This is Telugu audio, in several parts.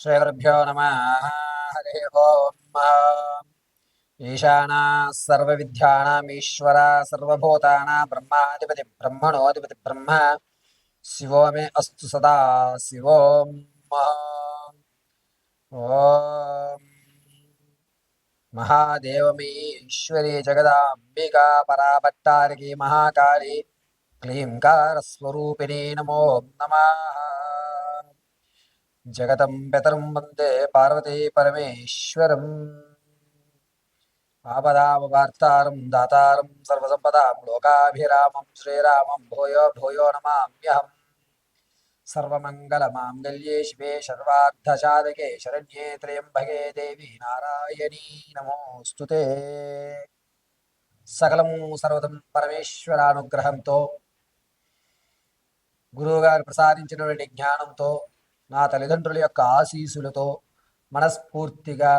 శ్రీగురుభ్యో నమ. హరి ఓం. ఈశానా సర్వవిద్యానామీశ్వర సర్వభూతానాం బ్రహ్మాధిపతి బ్రహ్మణోధిపతి బ్రహ్మ శివో మే అస్తు సదా శివోం. ఓం మహాదేవమీశ్వరీ జగదాంబికా పరాభట్టారికీ మహాకాళీ క్లీంకారస్వరూపిణీ నమో నమః. జగతం పితరం వందే పార్వతీ పరమేశ్వరం. ఆపదామవార్తారం దాతారం సర్వసంపదాం లోకాభిరామం శ్రీరామం భూయో భూయో నమామ్యహం. సర్వమంగళమాంగళ్యే శివే సర్వార్థసాధకే శరణ్యే త్ర్యంబకే దేవి నారాయణీ నమోస్తుతే. సకలము సర్వతం పరమేశ్వరానుగ్రహంతో గురువుగారు ప్రసాదించినటువంటి జ్ఞానంతో నా తల్లిదండ్రుల యొక్క ఆశీస్సులతో మనస్ఫూర్తిగా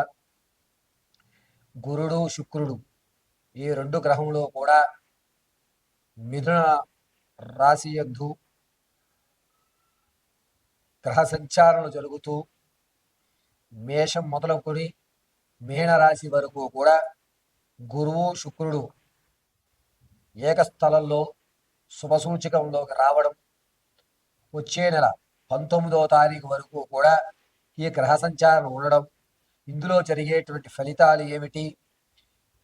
గురుడు శుక్రుడు ఈ రెండు గ్రహంలో కూడా మిథున రాశి యందు గ్రహ సంచారణలు జరుగుతూ మేషం మొదలుకొని మీనరాశి వరకు కూడా గురువు శుక్రుడు ఏకస్థలంలో శుభసూచకంలోకి రావడం, వచ్చే నెల 19వ తారీఖు వరకు కూడా ఈ గ్రహ సంచారం ఉండడం, ఇందులో జరిగేటువంటి ఫలితాలు ఏమిటి,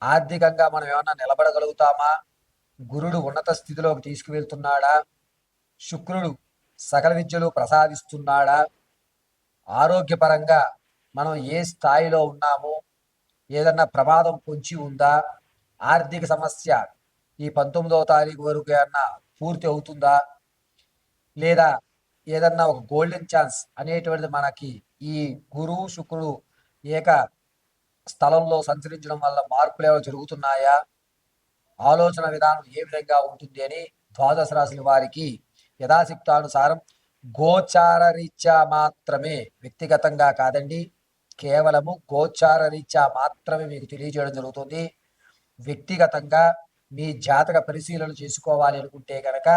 ఆర్థికంగా మనం ఏమన్నా నిలబడగలుగుతామా, గురుడు ఉన్నత స్థితిలోకి తీసుకువెళ్తున్నాడా, శుక్రుడు సకల విద్యలు ప్రసాదిస్తున్నాడా, ఆరోగ్యపరంగా మనం ఏ స్థాయిలో ఉన్నామో, ఏదన్నా ప్రమాదం పొంచి ఉందా, ఆర్థిక సమస్య ఈ 19వ తారీఖు వరకు ఏమన్నా పూర్తి అవుతుందా, లేదా ఏదన్నా ఒక గోల్డెన్ ఛాన్స్ అనేటువంటిది మనకి ఈ గురువు శుక్రుడు ఏక స్థలంలో సంచరించడం వల్ల మార్పులు ఏమైనా జరుగుతున్నాయా, ఆలోచన విధానం ఏ విధంగా ఉంటుంది అని ద్వాదశ రాశుల వారికి యథాశక్తానుసారం గోచార రీత్యా మాత్రమే, వ్యక్తిగతంగా కాదండి, కేవలము గోచార రీత్యా మాత్రమే మీకు తెలియజేయడం జరుగుతుంది. వ్యక్తిగతంగా మీ జాతక పరిశీలన చేసుకోవాలి అనుకుంటే కనుక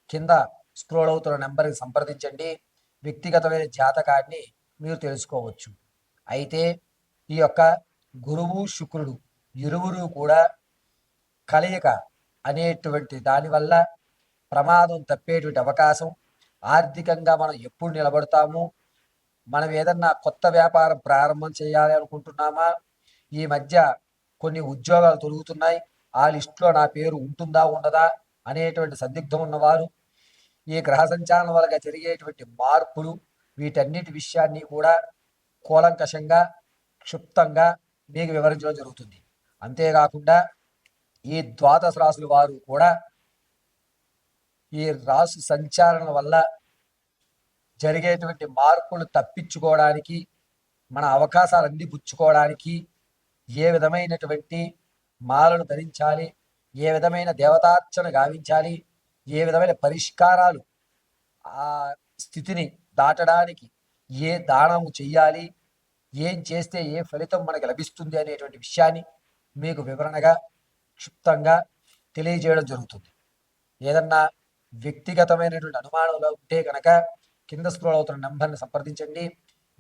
కింద స్క్రోల్ అవుతున్న నెంబర్కి సంప్రదించండి. వ్యక్తిగతమైన జాతకాన్ని మీరు తెలుసుకోవచ్చు. అయితే ఈ యొక్క గురువు శుక్రుడు ఇరువురు కూడా కలయిక అనేటువంటి దానివల్ల ప్రమాదం తప్పేటువంటి అవకాశం, ఆర్థికంగా మనం ఎప్పుడు నిలబడతాము, మనం ఏదన్నా కొత్త వ్యాపారం ప్రారంభం చేయాలి అనుకుంటున్నామా, ఈ మధ్య కొన్ని ఉద్యోగాలు తొలుగుతున్నాయి, ఆ లిస్టులో నా పేరు ఉంటుందా ఉండదా అనేటువంటి సందిగ్ధం ఉన్నవారు, ఈ గ్రహ సంచారం వల్ల జరిగేటువంటి మార్పులు, వీటన్నిటి విషయాన్ని కూడా కూలంకషంగా క్షుప్తంగా మీకు వివరించడం జరుగుతుంది. అంతేకాకుండా ఈ ద్వాదశ రాశుల వారు కూడా ఈ రాశి సంచారణ వల్ల జరిగేటువంటి మార్పులు తప్పించుకోవడానికి, మన అవకాశాలన్నీ పుచ్చుకోవడానికి ఏ విధమైనటువంటి మాలను ధరించాలి, ఏ విధమైన దేవతార్చన గావించాలి, ఏ విధమైన పరిష్కారాలు ఆ స్థితిని దాటడానికి ఏ దానము చెయ్యాలి, ఏం చేస్తే ఏ ఫలితం మనకు లభిస్తుంది అనేటువంటి విషయాన్ని మీకు వివరణగా క్షుప్తంగా తెలియజేయడం జరుగుతుంది. ఏదన్నా వ్యక్తిగతమైనటువంటి అనుమానంలో ఉంటే కనుక కింద స్క్రోల్ అవుతున్న నెంబర్ని సంప్రదించండి.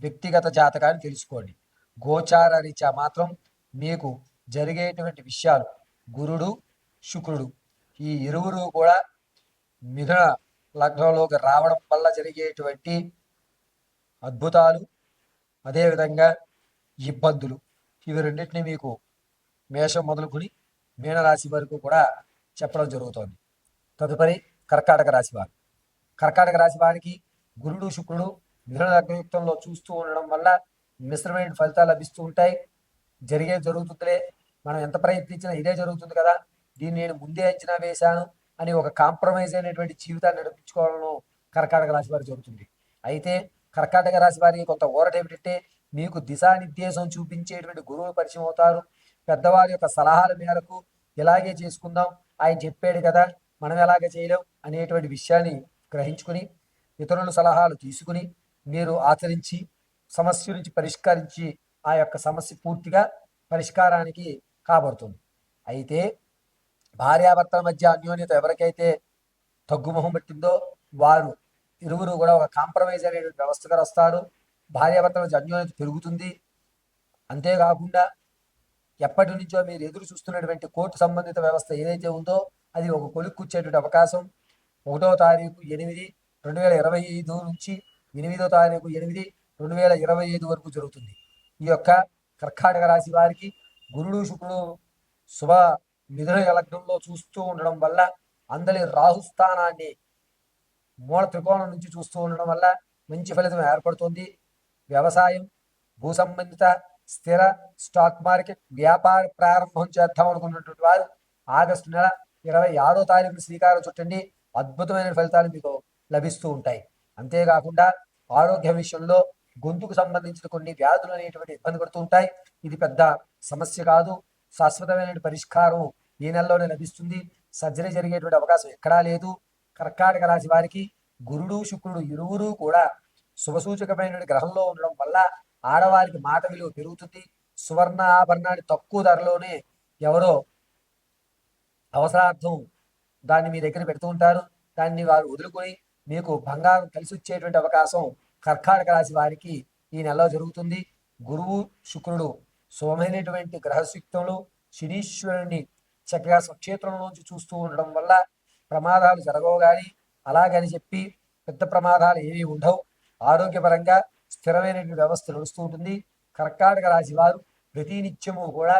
వ్యక్తిగత జాతకాన్ని తెలుసుకోండి. గోచార రీత్యా మాత్రం మీకు జరిగేటువంటి విషయాలు, గురుడు శుక్రుడు ఈ ఇరువురు కూడా మిథున లగ్నంలోకి రావడం వల్ల జరిగేటువంటి అద్భుతాలు, అదేవిధంగా ఇబ్బందులు, ఇవి రెండింటినీ మీకు మేషం మొదలుకొని మీనరాశి వరకు కూడా చెప్పడం జరుగుతోంది. తదుపరి కర్కాటక రాశి వారు. కర్కాటక రాశి వారికి గురుడు శుక్రుడు మిథున లగ్నయుక్తంలో చూస్తూ ఉండడం వల్ల మిశ్రమైన ఫలితాలు లభిస్తూ ఉంటాయి. జరిగేది జరుగుతుందిలే, మనం ఎంత ప్రయత్నించినా ఇదే జరుగుతుంది కదా, దీన్ని నేను ముందే అంచనా వేశాను అని ఒక కాంప్రమైజ్ అయినటువంటి జీవితాన్ని నడిపించుకోవడంలో కర్కాటక రాశి వారికి జరుగుతుంది. అయితే కర్కాటక రాశి వారికి కొంత ఊరట ఏమిటంటే, మీకు దిశానిర్దేశం చూపించేటువంటి గురువులు పరిచయం అవుతారు. పెద్దవారి యొక్క సలహాల మేరకు ఇలాగే చేసుకుందాం, ఆయన చెప్పాడు కదా, మనం ఎలాగే చేయలేం అనేటువంటి విషయాన్ని గ్రహించుకుని ఇతరుల సలహాలు తీసుకుని మీరు ఆచరించి సమస్య నుంచి పరిష్కరించి ఆ యొక్క సమస్య పూర్తిగా పరిష్కారానికి కాబడుతుంది. అయితే భార్యాభర్తల మధ్య అన్యోన్యత ఎవరికైతే తగ్గుముఖం పట్టిందో వారు ఇరువురు కూడా ఒక కాంప్రమైజ్ అనేటువంటి వ్యవస్థగా వస్తారు. భార్యాభర్తల మధ్య అన్యోన్యత పెరుగుతుంది. అంతేకాకుండా ఎప్పటి నుంచో మీరు ఎదురు చూస్తున్నటువంటి కోర్టు సంబంధిత వ్యవస్థ ఏదైతే ఉందో అది ఒక కొలిక్కొచ్చేటువంటి అవకాశం 1వ తారీఖు 8/2025 నుంచి 8వ తారీఖు 8/2025 వరకు జరుగుతుంది. ఈ యొక్క కర్కాటక రాశి వారికి గురుడు శుక్రుడు శుభ మిథున లగ్నంలో చూస్తూ ఉండడం వల్ల అందరి రాహుస్థానాన్ని మూల త్రికోణం నుంచి చూస్తూ ఉండడం వల్ల మంచి ఫలితం ఏర్పడుతుంది. వ్యవసాయం, భూ సంబంధిత, స్థిర, స్టాక్ మార్కెట్ వ్యాపార ప్రారంభం చేద్దాం అనుకున్నటువంటి వారు ఆగస్టు నెల 26వ తారీఖున శ్రీకారం చుట్టండి. అద్భుతమైన ఫలితాలు మీకు లభిస్తూ ఉంటాయి. అంతేకాకుండా ఆరోగ్య విషయంలో గొంతుకు సంబంధించిన కొన్ని వ్యాధులు అనేటువంటి ఇబ్బంది పడుతూ ఉంటాయి. ఇది పెద్ద సమస్య కాదు, శాశ్వతమైన పరిష్కారం ఈ నెలలోనే లభిస్తుంది. సర్జరీ జరిగేటువంటి అవకాశం ఎక్కడా లేదు. కర్కాటక రాశి వారికి గురుడు శుక్రుడు ఇరువురు కూడా శుభసూచకమైన గ్రహంలో ఉండడం వల్ల ఆడవారికి మాట విలువ పెరుగుతుంది. సువర్ణ ఆభరణాన్ని తక్కువ ధరలోనే ఎవరో అవసరార్థం దాన్ని మీ దగ్గర పెడుతూ ఉంటారు. దాన్ని వారు వదులుకొని మీకు బంగారం కలిసి వచ్చేటువంటి అవకాశం కర్కాటక రాశి వారికి ఈ నెలలో జరుగుతుంది. గురువు శుక్రుడు శుభమైనటువంటి గ్రహశక్తులు శనీశ్వరుని చక్కగా స్వక్షేత్రంలోంచి చూస్తూ ఉండడం వల్ల ప్రమాదాలు జరగవు. కానీ అలాగని చెప్పి పెద్ద ప్రమాదాలు ఏమీ ఉండవు. ఆరోగ్యపరంగా స్థిరమైనటువంటి వ్యవస్థ నడుస్తూ ఉంటుంది. కర్కాటక రాశి వారు ప్రతినిత్యము కూడా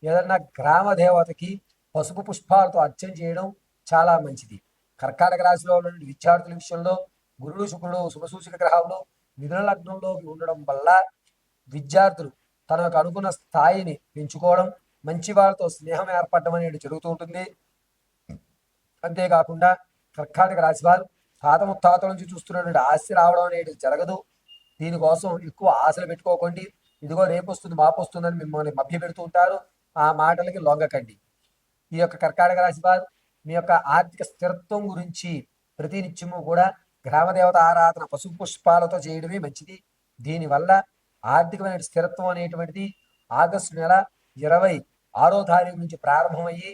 ఏదన్నా గ్రామ దేవతకి పసుపు పుష్పాలతో అర్చన చేయడం చాలా మంచిది. కర్కాటక రాశిలో ఉన్నటువంటి విద్యార్థుల విషయంలో గురుడు శుక్రుడు శుభసూచక గ్రహాలు మిథున లగ్నంలోకి ఉండడం వల్ల విద్యార్థులు తనకు అనుకున్న స్థాయిని పెంచుకోవడం, మంచి వారితో స్నేహం ఏర్పడడం అనేది జరుగుతూ ఉంటుంది. అంతేకాకుండా కర్కాటక రాశి వారు తాత ముత్తాతల నుంచి చూస్తున్నటువంటి ఆస్తి రావడం అనేది జరగదు. దీనికోసం ఎక్కువ ఆశలు పెట్టుకోకండి. ఇదిగో రేపు వస్తుంది మాపు వస్తుందని మిమ్మల్ని మభ్య పెడుతూ ఉంటారు. ఆ మాటలకి లొంగకండి. ఈ యొక్క కర్కాటక రాశి వారు మీ యొక్క ఆర్థిక స్థిరత్వం గురించి ప్రతినిత్యము కూడా గ్రామదేవత ఆరాధన పసుపు పుష్పాలతో చేయడమే మంచిది. దీనివల్ల ఆర్థికమైన స్థిరత్వం అనేటువంటిది ఆగస్టు నెల 26వ తారీఖు నుంచి ప్రారంభమయ్యి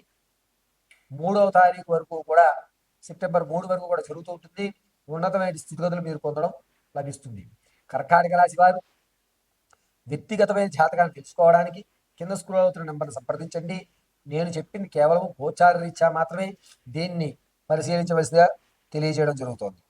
3వ తారీఖు వరకు కూడా సెప్టెంబర్ 3 వరకు కూడా జరుగుతూ ఉంటుంది. ఉన్నతమైన స్థితిగతులు మీరు పొందడం లభిస్తుంది. కర్కాటక రాశి వారు వ్యక్తిగతమైన జాతకాన్ని తెలుసుకోవడానికి కింద స్క్రోల్ అవుతున్న నెంబర్ని సంప్రదించండి. నేను చెప్పింది కేవలం గోచార రీత్యా మాత్రమే. దీన్ని పరిశీలించవలసిగా తెలియజేయడం జరుగుతోంది.